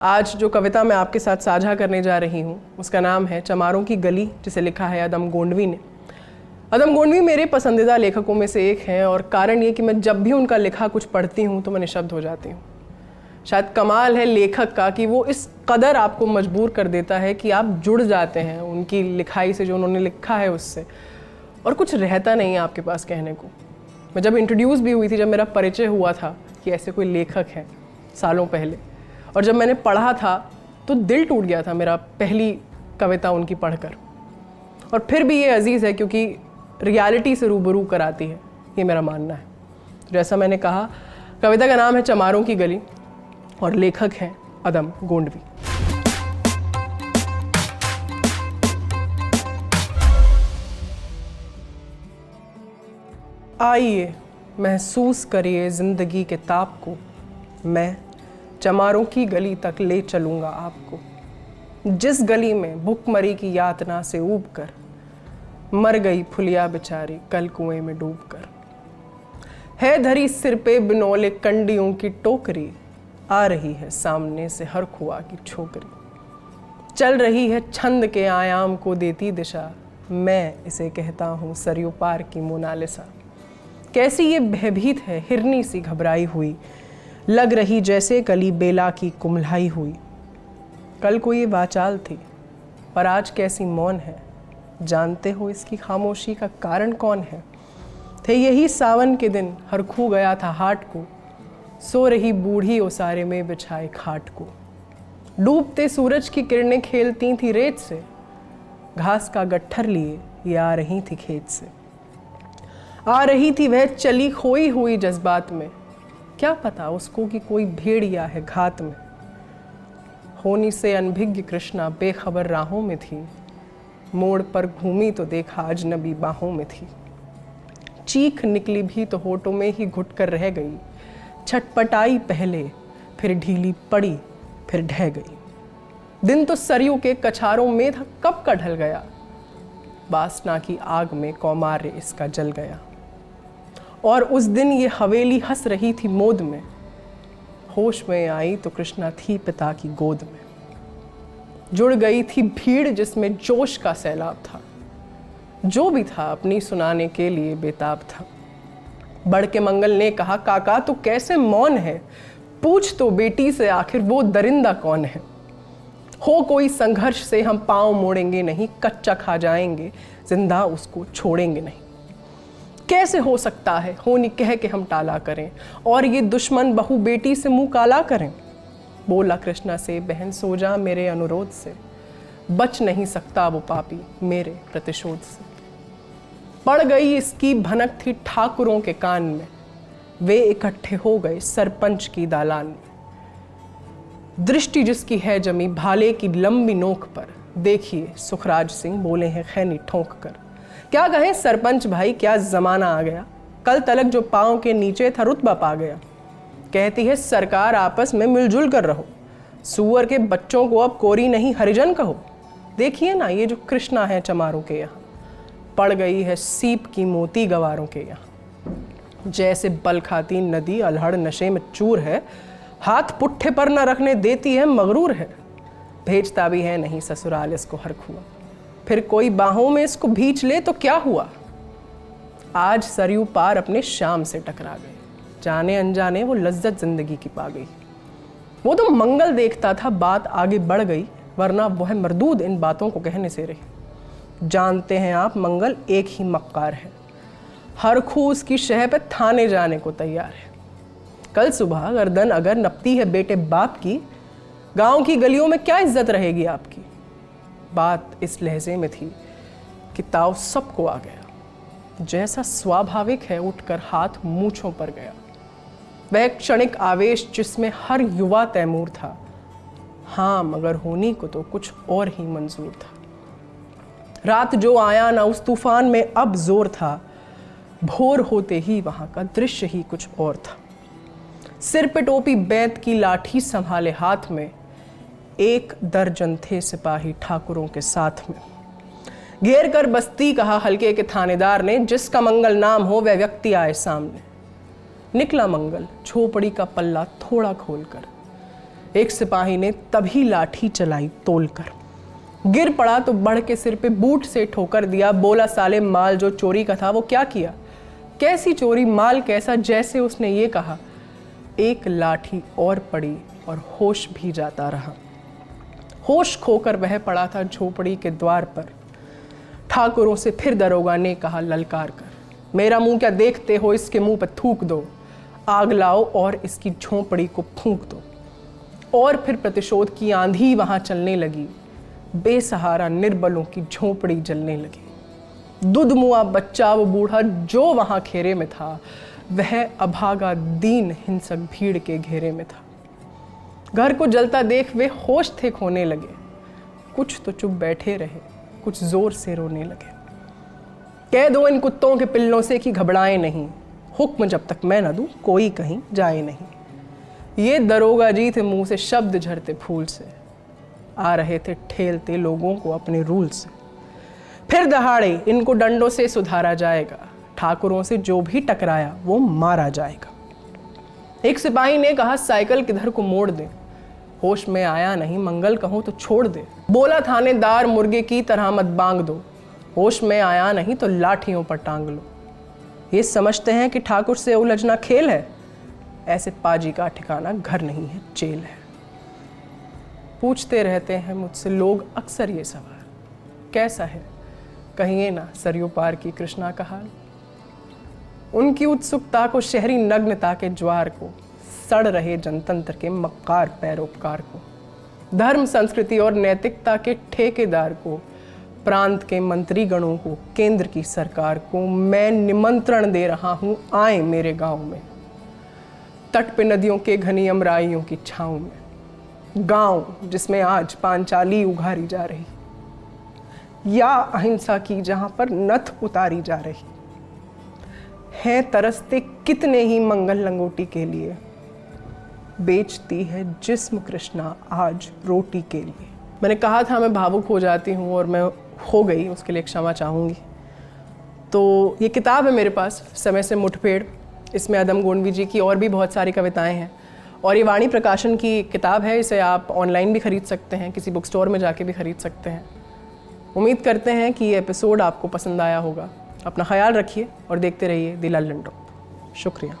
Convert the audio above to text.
आज जो कविता मैं आपके साथ साझा करने जा रही हूँ उसका नाम है चमारों की गली, जिसे लिखा है अदम गोंडवी ने। अदम गोंडवी मेरे पसंदीदा लेखकों में से एक हैं और कारण ये कि मैं जब भी उनका लिखा कुछ पढ़ती हूँ तो मैं निशब्द हो जाती हूँ। शायद कमाल है लेखक का कि वो इस कदर आपको मजबूर कर देता है कि आप जुड़ जाते हैं उनकी लिखाई से, जो उन्होंने लिखा है उससे, और कुछ रहता नहीं है आपके पास कहने को। मैं जब इंट्रोड्यूस भी हुई थी, जब मेरा परिचय हुआ था कि ऐसे कोई लेखक हैं सालों पहले, और जब मैंने पढ़ा था तो दिल टूट गया था मेरा पहली कविता उनकी पढ़कर। और फिर भी ये अजीज़ है क्योंकि रियलिटी से रूबरू कराती है, ये मेरा मानना है। तो जैसा मैंने कहा, कविता का नाम है चमारों की गली और लेखक हैं अदम गोंडवी। आइए महसूस करिए जिंदगी के ताप को, मैं चमारों की गली तक ले चलूँगा आपको, जिस गली में भुखमरी की यातना से ऊब कर मर गई फुलिया बेचारी कल कुएं में डूब कर। है धरी सिर पे बिनौले कंडियों की टोकरी, आ रही है सामने से हर खुआ की छोकरी। चल रही है छंद के आयाम को देती दिशा, मैं इसे कहता हूँ सरयू पार की मोनालिसा। कैसी ये भयभीत है हिरनी सी घबराई हुई, लग रही जैसे कली बेला की कुम्हलाई हुई। कल को ये वाचाल थी पर आज कैसी मौन है, जानते हो इसकी खामोशी का कारण कौन है। थे यही सावन के दिन हर खू गया था हाट को, सो रही बूढ़ी ओसारे में बिछाए खाट को। डूबते सूरज की किरणें खेलती थी रेत से, घास का गट्ठर लिए ये आ रही थी खेत से। आ रही थी वह चली खोई हुई जज्बात में, क्या पता उसको कि कोई भेड़िया है घात में। होनी से अनभिज्ञ कृष्णा बेखबर राहों में थी, मोड़ पर घूमी तो देखा अजनबी बाहों में थी। चीख निकली भी तो होठों में ही घुट कर रह गई, छटपटाई पहले फिर ढीली पड़ी फिर ढह गई। दिन तो सरयू के कछारों में था कब का ढल गया, वासना की आग में कौमार्य इसका जल गया। और उस दिन ये हवेली हंस रही थी मोद में, होश में आई तो कृष्णा थी पिता की गोद में। जुड़ गई थी भीड़ जिसमें जोश का सैलाब था, जो भी था अपनी सुनाने के लिए बेताब था। बढ़ के मंगल ने कहा, काका तू कैसे मौन है, पूछ तो बेटी से आखिर वो दरिंदा कौन है। हो कोई संघर्ष से हम पांव मोड़ेंगे नहीं, कच्चा खा जाएंगे जिंदा उसको छोड़ेंगे नहीं। कैसे हो सकता है होनी कह के हम टाला करें, और ये दुश्मन बहू बेटी से मुंह काला करें। बोला कृष्णा से, बहन सो जा मेरे अनुरोध से, बच नहीं सकता वो पापी मेरे प्रतिशोध से। पड़ गई इसकी भनक थी ठाकुरों के कान में, वे इकट्ठे हो गए सरपंच की दालान में। दृष्टि जिसकी है जमी भाले की लंबी नोक पर, देखिए सुखराज सिंह बोले हैं खैनी ठोंक कर। क्या कहें सरपंच भाई, क्या जमाना आ गया, कल तलक जो पांव के नीचे था रुतबा पा गया। कहती है सरकार आपस में मिलजुल कर रहो, सुअर के बच्चों को अब कोरी नहीं हरिजन कहो। देखिए ना ये जो कृष्णा है चमारों के यहाँ, पड़ गई है सीप की मोती गवारों के यहाँ। जैसे बल खाती नदी अल्हड़ नशे में चूर है, हाथ पुट्ठे पर न रखने देती है मगरूर है। भेजता भी है नहीं ससुराल इसको हर खुआ, फिर कोई बाहों में इसको भींच ले तो क्या हुआ। आज सरयू पार अपने शाम से टकरा गए, जाने अनजाने वो लज्जत जिंदगी की पा गई। वो तो मंगल देखता था बात आगे बढ़ गई, वरना वह मरदूद इन बातों को कहने से रही। जानते हैं आप मंगल एक ही मक्कार है, हर खू उसकी शह पे थाने जाने को तैयार है। कल सुबह गर्दन अगर नपती है बेटे बाप की, गांव की गलियों में क्या इज्जत रहेगी आपकी। बात इस लहजे में थी कि ताव सबको आ गया, जैसा स्वाभाविक है उठकर हाथ मूंछों पर गया। वह क्षणिक आवेश जिसमें हर युवा तैमूर था, हाँ मगर होनी को तो कुछ और ही मंजूर था। रात जो आया ना उस तूफान में अब जोर था, भोर होते ही वहां का दृश्य ही कुछ और था। सिर पे टोपी बैत की लाठी संभाले हाथ में, एक दर्जन थे सिपाही ठाकुरों के साथ में। घेर कर बस्ती कहा हल्के के थानेदार ने, जिसका मंगल नाम हो वह व्यक्ति आए सामने। निकला मंगल झोपड़ी का पल्ला थोड़ा खोलकर, एक सिपाही ने तभी लाठी चलाई तोलकर। गिर पड़ा तो बढ़ के सिर पे बूट से ठोकर दिया। बोला, साले माल जो चोरी का था वो क्या किया? कैसी चोरी, माल कैसा? जैसे उसने ये कहा, एक लाठी और पड़ी और होश भी जाता रहा। होश खोकर वह पड़ा था झोपड़ी के द्वार पर। ठाकुरों से फिर दरोगा ने कहा ललकार कर, मेरा मुंह क्या देखते हो? इसके मुंह पर थूक दो, आग लाओ और इसकी झोपड़ी को फूंक दो। और फिर प्रतिशोध की आंधी वहां चलने लगी। बेसहारा निर्बलों की झोपड़ी जलने लगी। दुधमुआ बच्चा, वो बूढ़ा जो वहां घेरे में था, वह अभागा दीन हिंसक भीड़ के घेरे में था। घर को जलता देख वे होश थे खोने लगे। कुछ तो चुप बैठे रहे, कुछ जोर से रोने लगे। कह दो इन कुत्तों के पिल्लों से कि घबराए नहीं, हुक्म जब तक मैं न दूं कोई कहीं जाए नहीं। ये दरोगा जी थे मुंह से शब्द झरते फूल से, आ रहे थे ठेलते लोगों को अपने रूल से। फिर दहाड़े इनको डंडों से सुधारा जाएगा, ठाकुरों से जो भी टकराया वो मारा जाएगा। एक सिपाही ने कहा, साइकिल किधर को मोड़ दे, होश में आया नहीं, मंगल कहूं तो छोड़ दे। बोला थानेदार, मुर्गे की तरह मत बांग दो, होश में आया नहीं तो लाठियों पर टांग लो। ये समझते हैं कि ठाकुर से उलझना खेल है, ऐसे पाजी का ठिकाना घर नहीं है जेल है। पूछते रहते हैं मुझसे लोग अक्सर ये सवाल, कैसा है कहिए ना सरयू पार की कृष्णा का हाल। उनकी उत्सुकता को, शहरी नग्नता के ज्वार को, सड़ रहे जनतंत्र के मक्कार पैरोपकार को, धर्म संस्कृति और नैतिकता के ठेकेदार को, प्रांत के मंत्रीगणों को, केंद्र की सरकार को मैं निमंत्रण दे रहा हूं, आए मेरे गांव में। तट पे नदियों के घनी अमराइयों की छांव में, गांव जिसमें आज पांचाली उघारी जा रही, या अहिंसा की जहां पर नथ उतारी जा रही है। तरसते कितने ही मंगल लंगोटी के लिए, बेचती है जिस्म कृष्णा आज रोटी के लिए। मैंने कहा था मैं भावुक हो जाती हूँ और मैं हो गई, उसके लिए क्षमा चाहूँगी। तो ये किताब है मेरे पास, समय से मुठभेड़। इसमें अदम गोंडवी जी की और भी बहुत सारी कविताएं हैं और ये वाणी प्रकाशन की किताब है। इसे आप ऑनलाइन भी खरीद सकते हैं, किसी बुक स्टोर में जाके भी खरीद सकते हैं। उम्मीद करते हैं कि ये एपिसोड आपको पसंद आया होगा। अपना ख्याल रखिए और देखते रहिए द लल्लन ड्रॉप। शुक्रिया।